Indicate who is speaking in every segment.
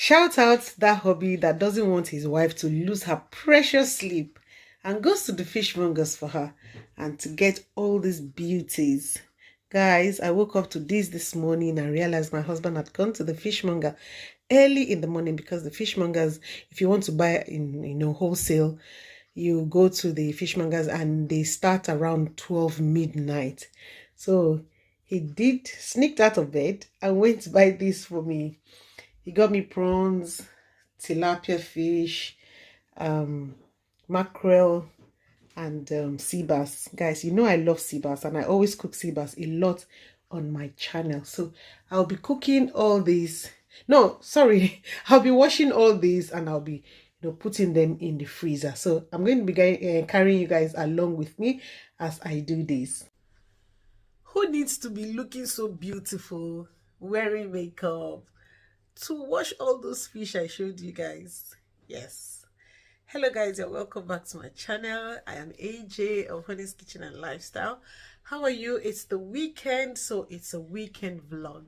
Speaker 1: Shout out that hobby that doesn't want his wife to lose her precious sleep and goes to the fishmongers for her and to get all these beauties. Guys, I woke up to this morning and realized my husband had gone to the fishmonger early in the morning because the fishmongers, if you want to buy in wholesale, you go to the fishmongers and they start around 12 midnight. So he did sneaked out of bed and went to buy this for me. He got me prawns, tilapia fish, mackerel, and sea bass. Guys, you know I love sea bass and I always cook sea bass a lot on my channel. So I'll be cooking all these. No, sorry. I'll be washing all these and I'll be putting them in the freezer. So I'm going to be carrying you guys along with me as I do this. Who needs to be looking so beautiful, wearing makeup, to wash all those fish I showed you guys? Yes. Hello guys, you're welcome back to my channel. I am AJ of Honey's Kitchen and Lifestyle. How are you? It's the weekend, so it's a weekend vlog.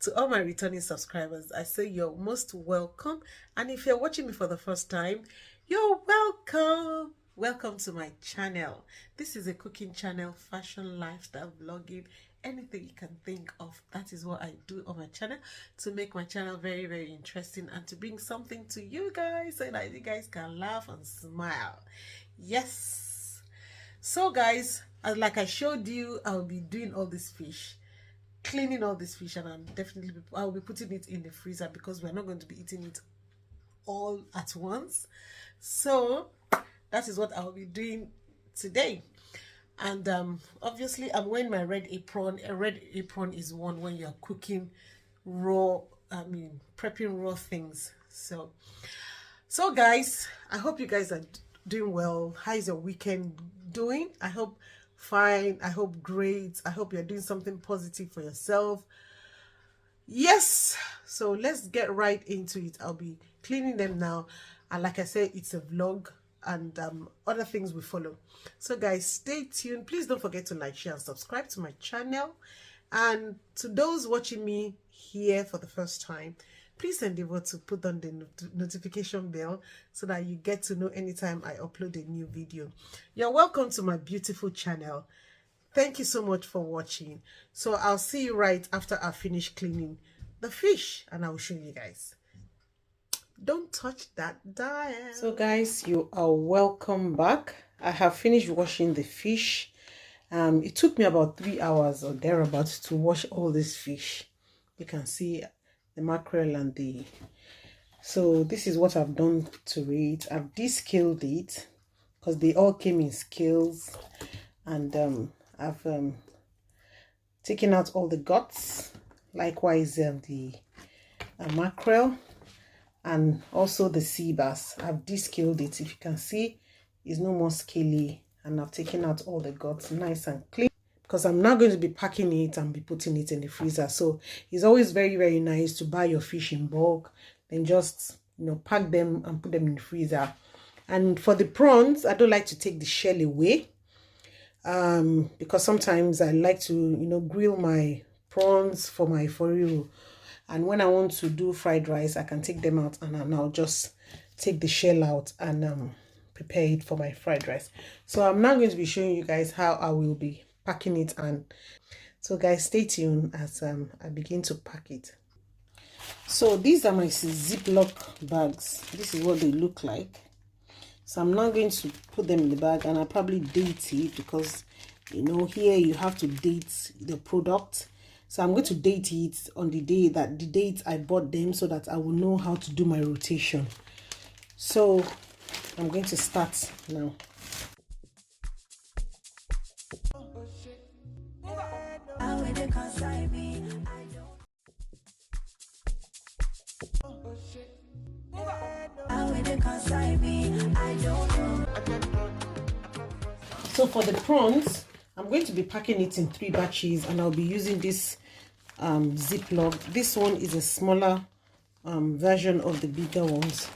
Speaker 1: To all my returning subscribers, I say you're most welcome. And if you're watching me for the first time, you're welcome. Welcome to my channel. This is a cooking channel, fashion, lifestyle, vlogging, anything you can think of. That is what I do on my channel to make my channel very, very interesting and to bring something to you guys so that you guys can laugh and smile. Yes. So guys, like I showed you, I'll be doing all this fish, cleaning all this fish, and I'll be putting it in the freezer because we're not going to be eating it all at once. So that is what I'll be doing today. And obviously I'm wearing my red apron. A red apron is one when you're cooking raw, prepping raw things. So guys, I hope you guys are doing well. How is your weekend doing? I hope fine. I hope great. I hope you're doing something positive for yourself. Yes. So let's get right into it. I'll be cleaning them now. And like I said, it's a vlog and other things will follow. So guys, stay tuned. Please don't forget to like, share, and subscribe to my channel. And to those watching me here for the first time, please endeavor to put on the notification bell so that you get to know anytime I upload a new video. You're welcome to my beautiful channel. Thank you so much for watching. So I'll see you right after I finish cleaning the fish and I'll show you guys. Don't touch that dial. So guys, you are welcome back. I have finished washing the fish. It took me about 3 hours or thereabouts to wash all this fish. You can see the mackerel and the... So this is what I've done to it. I've descaled it because they all came in scales. And I've taken out all the guts. Likewise, the mackerel. And also the sea bass. I've descaled it. If you can see, it's no more scaly. And I've taken out all the guts nice and clean. Because I'm not going to be packing it and be putting it in the freezer. So it's always very, very nice to buy your fish in bulk. Then just, pack them and put them in the freezer. And for the prawns, I don't like to take the shell away. Because sometimes I like to, grill my prawns for my foriro. And when I want to do fried rice, I can take them out and I'll just take the shell out and prepare it for my fried rice. So I'm now going to be showing you guys how I will be packing it. And so guys, stay tuned as I begin to pack it. So these are my Ziploc bags. This is what they look like. So I'm now going to put them in the bag and I'll probably date it because, here you have to date the product. So I'm going to date it on the date I bought them so that I will know how to do my rotation. So I'm going to start now. So for the prawns, I'm going to be packing it in 3 batches and I'll be using this Ziploc. This one is a smaller version of the bigger ones.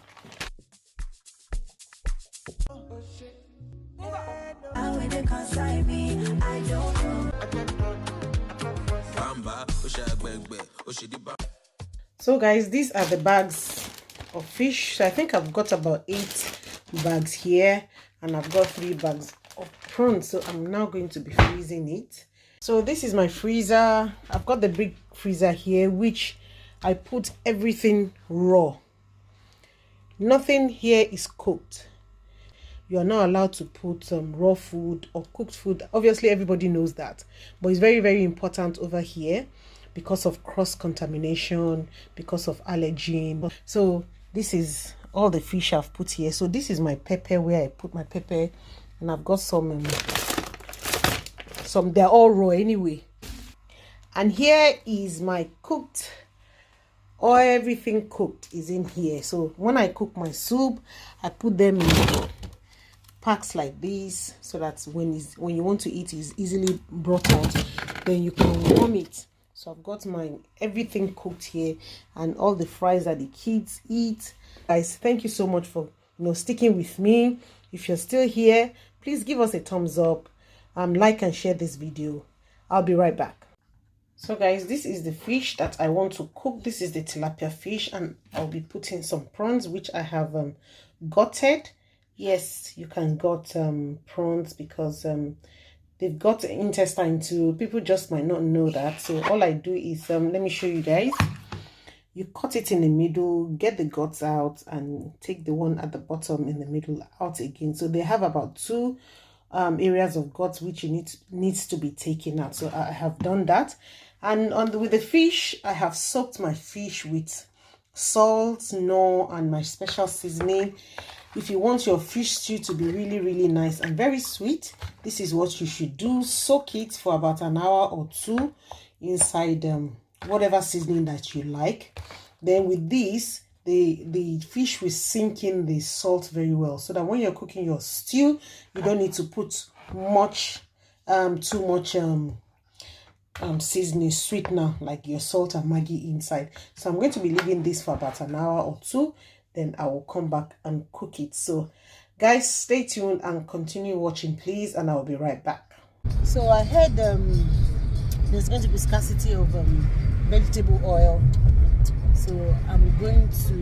Speaker 1: So guys, these are the bags of fish. So I think I've got about 8 bags here, and I've got 3 bags of prawns. So I'm now going to be freezing it. So this is my freezer. I've got the big freezer here, which I put everything raw. Nothing here is cooked. You are not allowed to put raw food or cooked food. Obviously, everybody knows that. But it's very, very important over here because of cross-contamination, because of allergen. So this is all the fish I've put here. So this is my pepper, where I put my pepper. And I've got some, they're all raw anyway. And here is my cooked oil. Everything cooked is in here. So when I cook my soup, I put them in packs like this, so that when you want to eat, it's easily brought out. Then you can warm it. So I've got my everything cooked here, and all the fries that the kids eat. Guys, thank you so much for sticking with me. If you're still here, please give us a thumbs up, like and share this video. I'll be right back. So guys, this is the fish that I want to cook. This is the tilapia fish, and I'll be putting some prawns, which I have gutted. Yes, you can gut prawns because they've got intestine too. People just might not know that. So all I do is, let me show you guys. You cut it in the middle, get the guts out, and take the one at the bottom in the middle out again. So they have about 2 areas of guts which needs to be taken out. So I have done that. And with the fish, I have soaked my fish with salt, Knorr, and my special seasoning. If you want your fish stew to be really, really nice and very sweet, this is what you should do. Soak it for about an hour or 2 inside whatever seasoning that you like. Then with this, the fish will sink in the salt very well, so that when you're cooking your stew, you don't need to put too much seasoning, sweetener like your salt and Maggi inside. So I'm going to be leaving this for about an hour or 2. Then I will come back and cook it. So guys, stay tuned and continue watching, please, and I'll be right back. So I heard there's going to be scarcity of vegetable oil. So I'm going to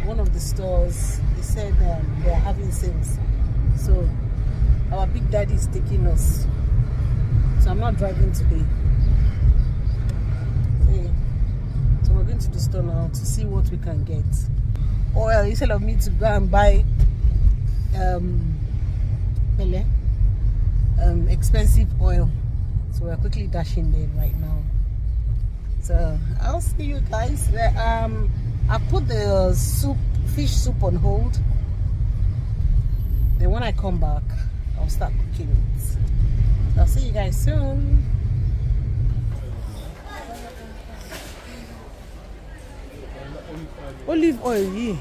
Speaker 1: one of the stores. They said they're having sales. So our big daddy is taking us. So I'm not driving today. So we're going to the store now to see what we can get. Oil, instead of me to go and buy expensive oil. So we're quickly dashing there right now. So I'll see you guys. I put the fish soup on hold. Then when I come back, I'll start cooking it. I'll see you guys soon. Olive oil, yeah.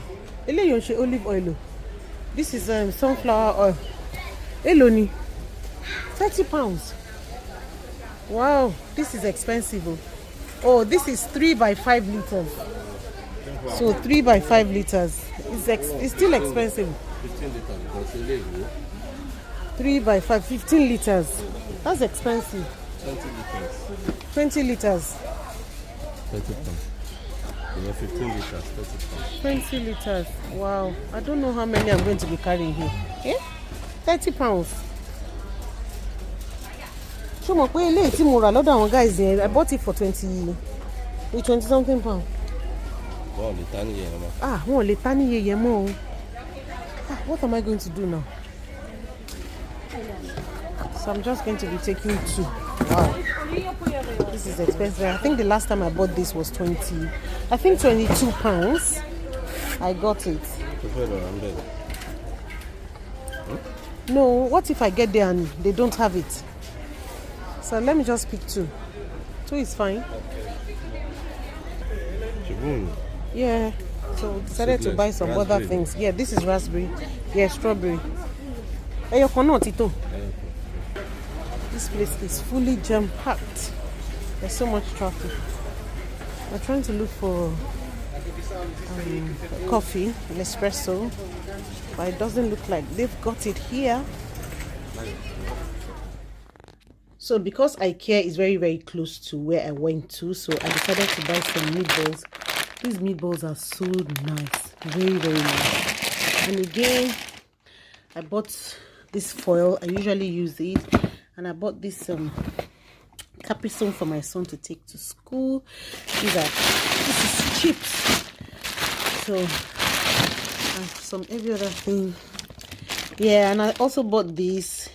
Speaker 1: Olive oil. This is sunflower oil. Eloni, 30 pounds. Wow, this is expensive. Oh, this is 3 by 5 liters. So 3 by 5 liters. It's still expensive.
Speaker 2: 15 liters.
Speaker 1: 3 by 5, 15 liters. That's expensive. 20 liters.
Speaker 2: 30 pounds. 15 liters, 30 pounds.
Speaker 1: 20 liters. Wow. I don't know how many I'm going to be carrying here. Yeah? 30 pounds. So guys, I bought it for 20 something pounds. What am I going to do now? So I'm just going to be taking 2. Wow. This is expensive. I think the last time I bought this was 22 pounds. I got it. No, what if I get there and they don't have it? So let me just pick 2. 2 is fine. Yeah. So decided to buy some other things. Yeah, this is raspberry. Yeah, strawberry. This place is fully jam-packed. There's so much traffic. I'm trying to look for coffee, an espresso, but it doesn't look like they've got it here. So because IKEA is very, very close to where I went to, so I decided to buy some meatballs These meatballs are so nice, very nice. And again, I bought this foil. I usually use it, and I bought this Capri Sun for my son to take to school. This is chips. So and some every other thing. Yeah, and I also bought this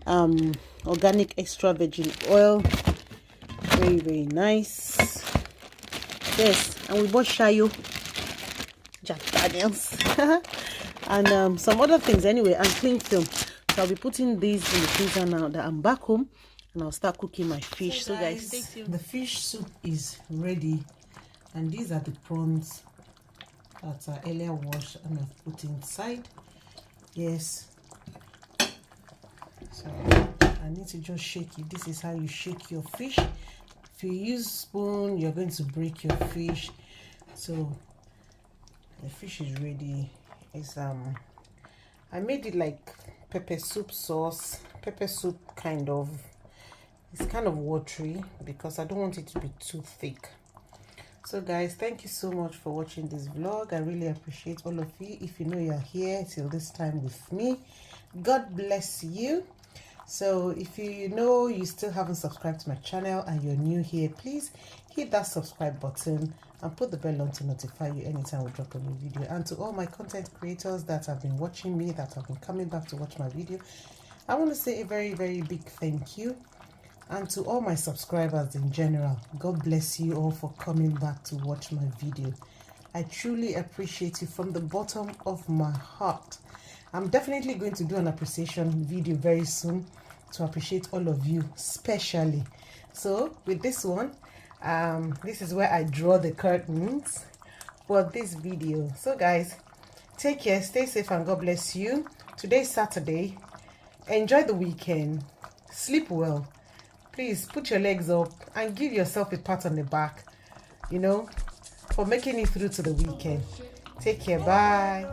Speaker 1: organic extra virgin oil. Very nice. Yes, and we bought Shayo, Jack Daniels, and some other things anyway, and cling film. So I'll be putting these in the freezer now that I'm back home, and I'll start cooking my fish. So guys, the fish soup is ready, and these are the prawns that are earlier washed and I've put inside. Yes, so I need to just shake it. This is how you shake your fish. If you use spoon, you're going to break your fish. So the fish is ready. It's I made it like pepper soup sauce, pepper soup kind of. It's kind of watery because I don't want it to be too thick. So guys, thank you so much for watching this vlog. I really appreciate all of you. If you know you're here till this time with me, God bless you. So if you know you still haven't subscribed to my channel and you're new here, please hit that subscribe button and put the bell on to notify you anytime we drop a new video. And to all my content creators that have been watching me, that have been coming back to watch my video, I want to say a very big thank you. And to all my subscribers in general, God bless you all for coming back to watch my video. I truly appreciate you from the bottom of my heart. I'm definitely going to do an appreciation video very soon to appreciate all of you specially. So with this one, this is where I draw the curtains for this video. So guys, take care, stay safe, and God bless you. Today's Saturday. Enjoy the weekend. Sleep well. Please put your legs up and give yourself a pat on the back, you know, for making it through to the weekend. Take care. Bye.